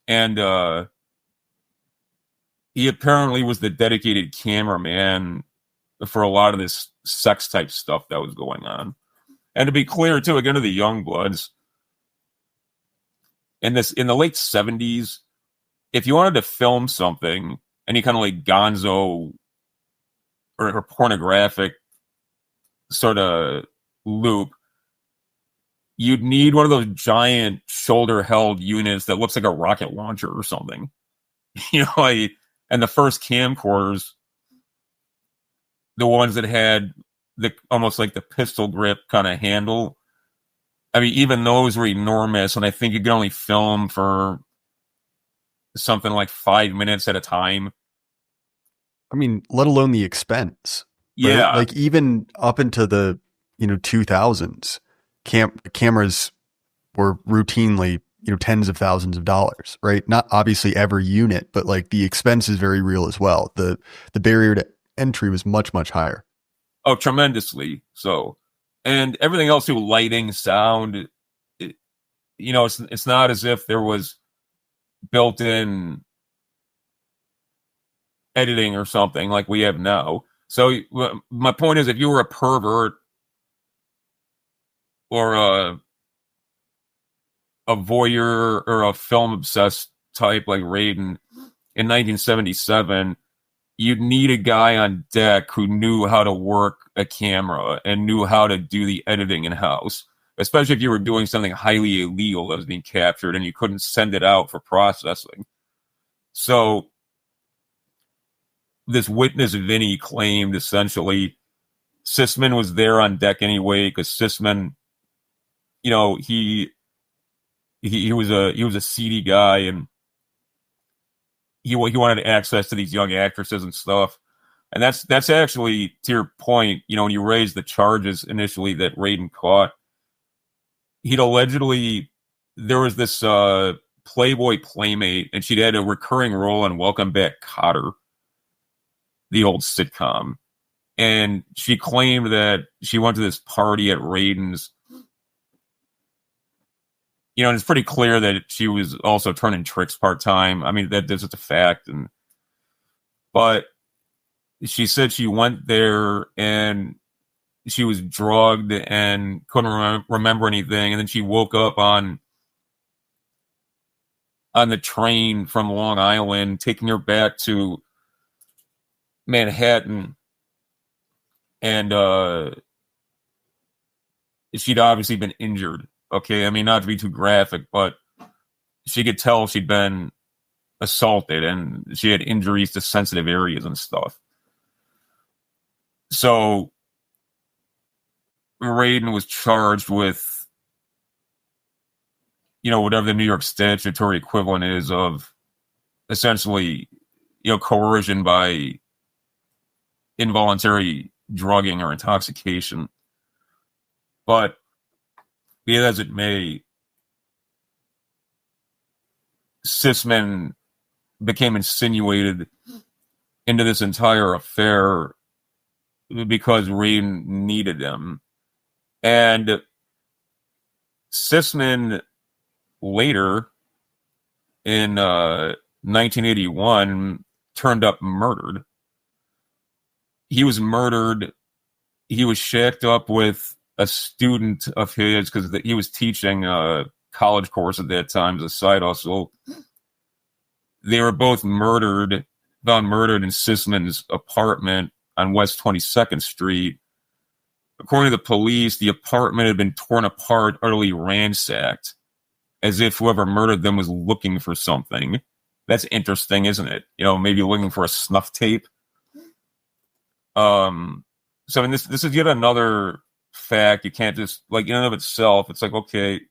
And he apparently was the dedicated cameraman for a lot of this sex type stuff that was going on. And to be clear, too, again to the Youngbloods, in the late 70s, if you wanted to film something, any kind of like gonzo or pornographic sort of loop, you'd need one of those giant shoulder-held units that looks like a rocket launcher or something. And the first camcorders, the ones that had almost like the pistol grip kind of handle, I mean, even those were enormous, and I think you could only film for something like 5 minutes at a time. I mean, let alone the expense. Right? Yeah. Like even up into the 2000s, cameras were routinely tens of thousands of dollars, right? Not obviously every unit, but like the expense is very real as well. The barrier to entry was much, much higher. Oh, tremendously so. And everything else too, lighting, sound, it's not as if there was built-in editing or something like we have now. So my point is, if you were a pervert or a voyeur or a film-obsessed type like Radin in 1977, you'd need a guy on deck who knew how to work a camera and knew how to do the editing in-house, especially if you were doing something highly illegal that was being captured and you couldn't send it out for processing. So this witness Vinny claimed essentially Sisman was there on deck anyway, because Sisman, he was a seedy guy, and he wanted access to these young actresses and stuff. And that's actually, to your point, when you raised the charges initially that Radin caught, he'd allegedly, there was this Playboy playmate, and she'd had a recurring role on Welcome Back, Kotter, the old sitcom. And she claimed that she went to this party at Radin's, and it's pretty clear that she was also turning tricks part-time. I mean, that's just a fact. But she said she went there and she was drugged and couldn't remember anything. And then she woke up on the train from Long Island, taking her back to Manhattan. And she'd obviously been injured. Okay, I mean, not to be too graphic, but she could tell she'd been assaulted and she had injuries to sensitive areas and stuff. So Radin was charged with, whatever the New York statutory equivalent is of essentially, coercion by involuntary drugging or intoxication. But be it as it may, Sisman became insinuated into this entire affair because Radin needed him. And Sisman later, in 1981, turned up murdered. He was murdered. He was shacked up with a student of his because he was teaching a college course at that time as a side hustle. They were both found murdered in Sisman's apartment on West 22nd Street. According to the police, the apartment had been torn apart, utterly ransacked, as if whoever murdered them was looking for something. That's interesting, isn't it? Maybe looking for a snuff tape. So I mean, this is yet another fact. You can't just, like, in and of itself, it's like, okay,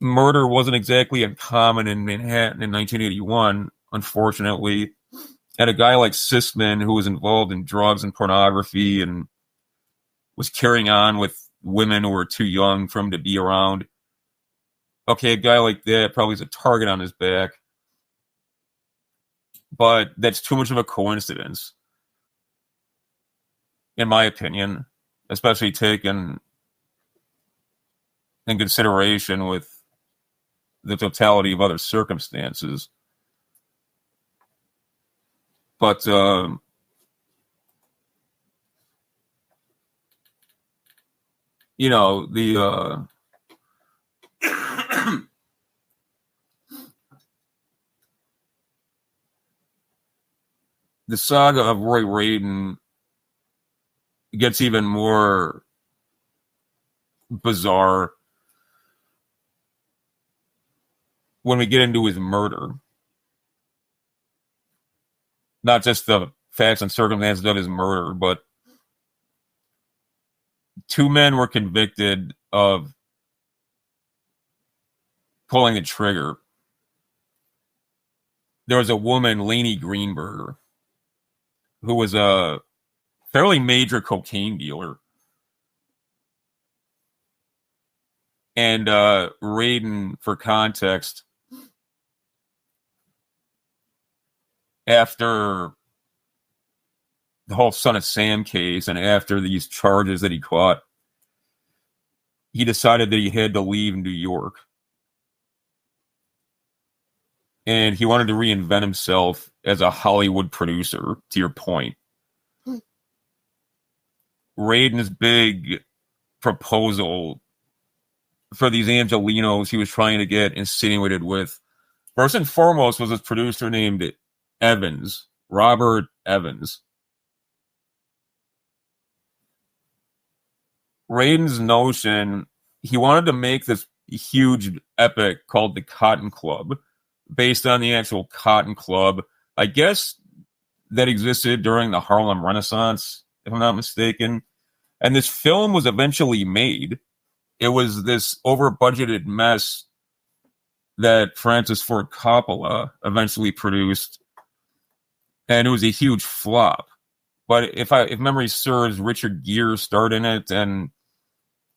murder wasn't exactly uncommon in Manhattan in 1981, unfortunately. And a guy like Sisman, who was involved in drugs and pornography and was carrying on with women who were too young for him to be around. Okay, a guy like that probably has a target on his back. But that's too much of a coincidence, in my opinion, especially taken in consideration with the totality of other circumstances. But you know, the the saga of Roy Radin gets even more bizarre when we get into his murder. Not just the facts and circumstances of his murder, but 2 men were convicted of pulling the trigger. There was a woman, Lainey Greenberger, who was a fairly major cocaine dealer. And Radin, for context, after the whole Son of Sam case and after these charges that he caught, he decided that he had to leave New York. And he wanted to reinvent himself as a Hollywood producer, to your point. Radin's big proposal for these Angelenos he was trying to get insinuated with, first and foremost, was this producer named Evans, Robert Evans. Radin's notion, he wanted to make this huge epic called The Cotton Club, based on the actual Cotton Club, I guess, that existed during the Harlem Renaissance, if I'm not mistaken. And this film was eventually made. It was this over-budgeted mess that Francis Ford Coppola eventually produced, and it was a huge flop. But if memory serves, Richard Gere starred in it, and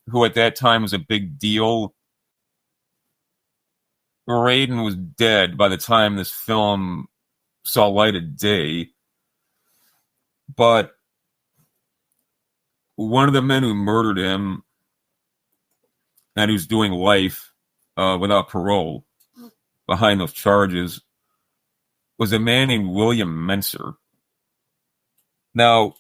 who at that time was a big deal. Radin was dead by the time this film saw light of day. But one of the men who murdered him and who's doing life without parole behind those charges was a man named William Menser. Now,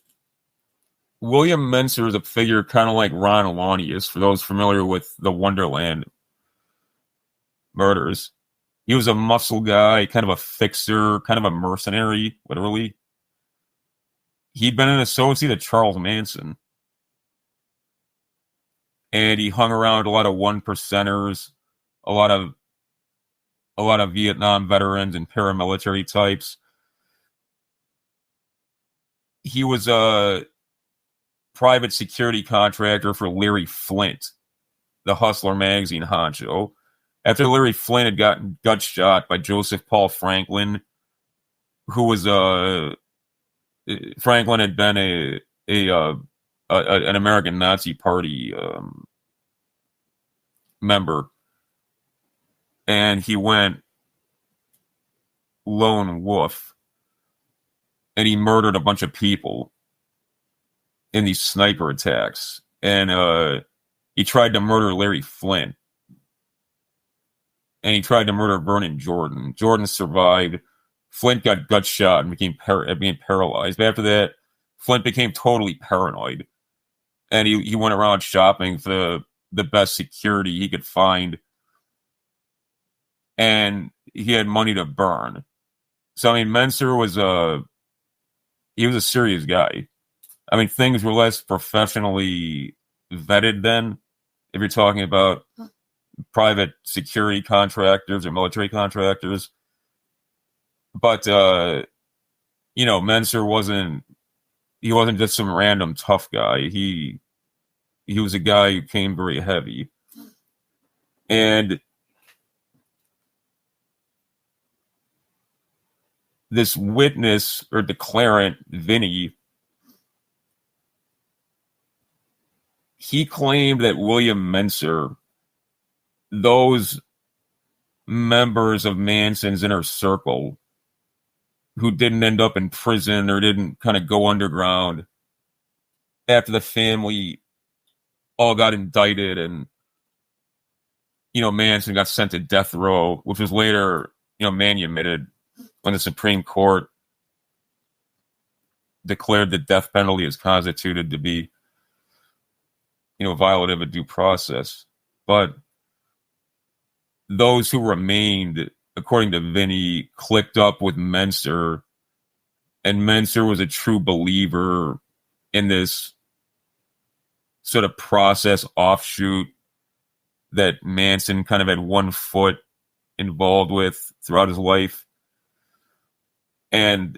William Menser is a figure kind of like Ron Alanius, for those familiar with the Wonderland murders. He was a muscle guy, kind of a fixer, kind of a mercenary, literally. He'd been an associate of Charles Manson. And he hung around a lot of one percenters, a lot of Vietnam veterans and paramilitary types. He was a private security contractor for Larry Flint, the Hustler magazine honcho. After Larry Flint had gotten gut shot by Joseph Paul Franklin, who was Franklin had been an American Nazi Party member, and he went lone wolf, and he murdered a bunch of people in these sniper attacks, and he tried to murder Larry Flint. And he tried to murder Vernon Jordan. Jordan survived. Flint got gut shot and became paralyzed. But after that, Flint became totally paranoid. And he went around shopping for the best security he could find. And he had money to burn. So, I mean, Menser was a serious guy. I mean, things were less professionally vetted then, if you're talking about private security contractors or military contractors. But, Menser wasn't just some random tough guy. He was a guy who came very heavy. And this witness or declarant, Vinny, he claimed that William Menser, those members of Manson's inner circle who didn't end up in prison or didn't kind of go underground after the family all got indicted and, Manson got sent to death row, which was later, manumitted when the Supreme Court declared the death penalty is constituted to be, violative of due process. But those who remained, according to Vinny, clicked up with Menser, and Menser was a true believer in this sort of process offshoot that Manson kind of had one foot involved with throughout his life. And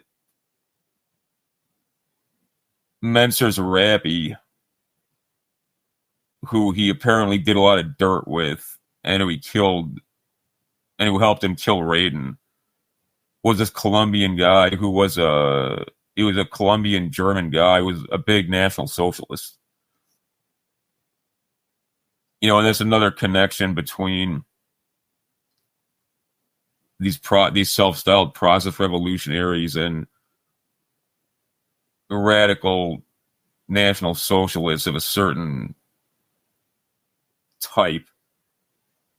Menser's Rappy, who he apparently did a lot of dirt with, and who he killed, and who helped him kill Radin, was this Colombian guy who was a Colombian German guy who was a big National Socialist. And there's another connection between these self-styled process revolutionaries and radical National Socialists of a certain type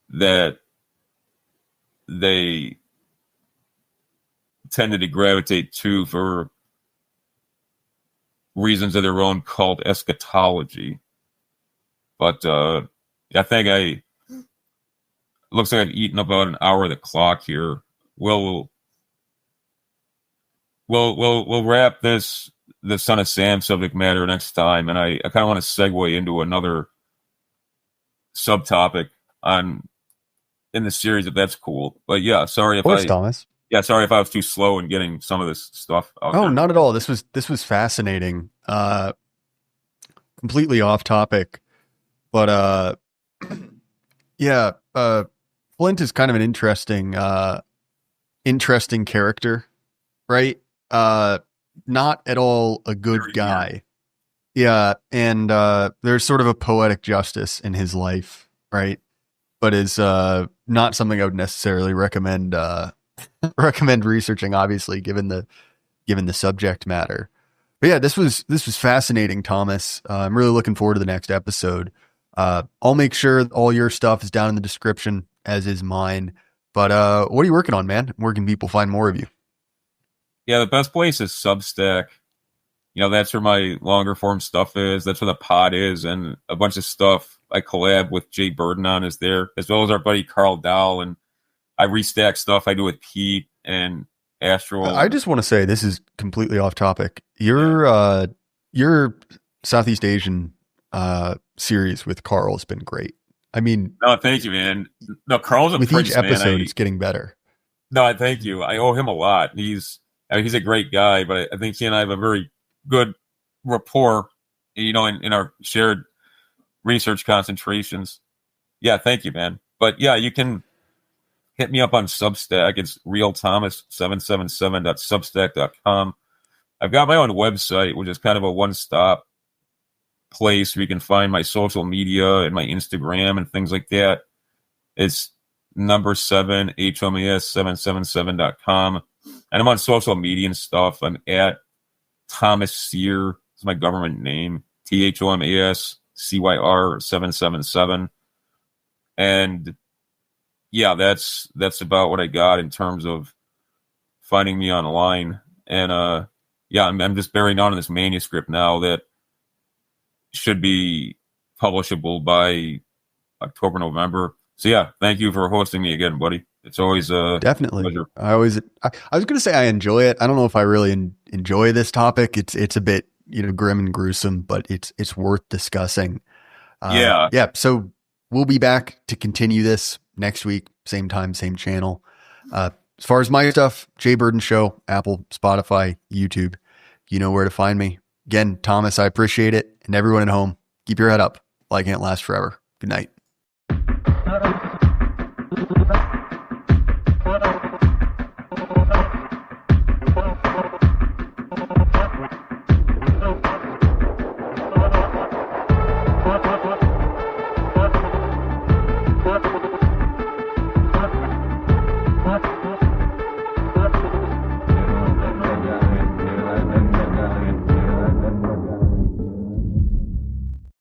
that they tended to gravitate to for reasons of their own cult eschatology. But I think looks like I've eaten about an hour of the clock here. We'll wrap the Son of Sam subject matter next time, and I kind of want to segue into another subtopic in the series, if that's cool. But yeah, sorry if Thomas. Yeah, sorry if I was too slow in getting some of this stuff out there. Not at all. This was fascinating. Completely off topic, but yeah, Flint is kind of an interesting character, right? Not at all a good guy. Yeah, and there's sort of a poetic justice in his life, right? But is not something I would necessarily recommend researching, obviously, given the subject matter. But yeah, this was fascinating, Thomas. I'm really looking forward to the next episode. I'll make sure all your stuff is down in the description, as is mine. But what are you working on, man? Where can people find more of you? Yeah, the best place is Substack. That's where my longer form stuff is. That's where the pod is, and a bunch of stuff I collab with Jay Burden on is there, as well as our buddy Carl Dow, and I restack stuff I do with Pete and Astro. I just want to say, this is completely off topic. Your Southeast Asian series with Carl has been great. I mean, no, thank you, man. No, Carl's a with prince, each episode, man. it's getting better. No, thank you. I owe him a lot. He's a great guy, but I think he and I have a very good rapport, in our shared research concentrations. Yeah, thank you, man. But yeah, you can hit me up on Substack. It's realthomas777.substack.com. I've got my own website, which is kind of a one-stop place where you can find my social media and my Instagram and things like that. It's number 7, HOMAS777.com. And I'm on social media and stuff. I'm at Thomas Sear. It's my government name. THOMAS CYR 777. And yeah, that's about what I got in terms of finding me online. And yeah, I'm just bearing on in this manuscript now that should be publishable by October, November. So yeah, thank you for hosting me again, buddy. It's always definitely pleasure. I was going to say I enjoy it. I don't know if I really enjoy this topic. It's a bit, grim and gruesome, but it's worth discussing. Yeah. So we'll be back to continue this next week, same time, same channel. As far as my stuff, Jay Burden Show, Apple, Spotify, YouTube, you know where to find me. Again, Thomas, I appreciate it. And everyone at home, keep your head up. Light can't last forever. Good night.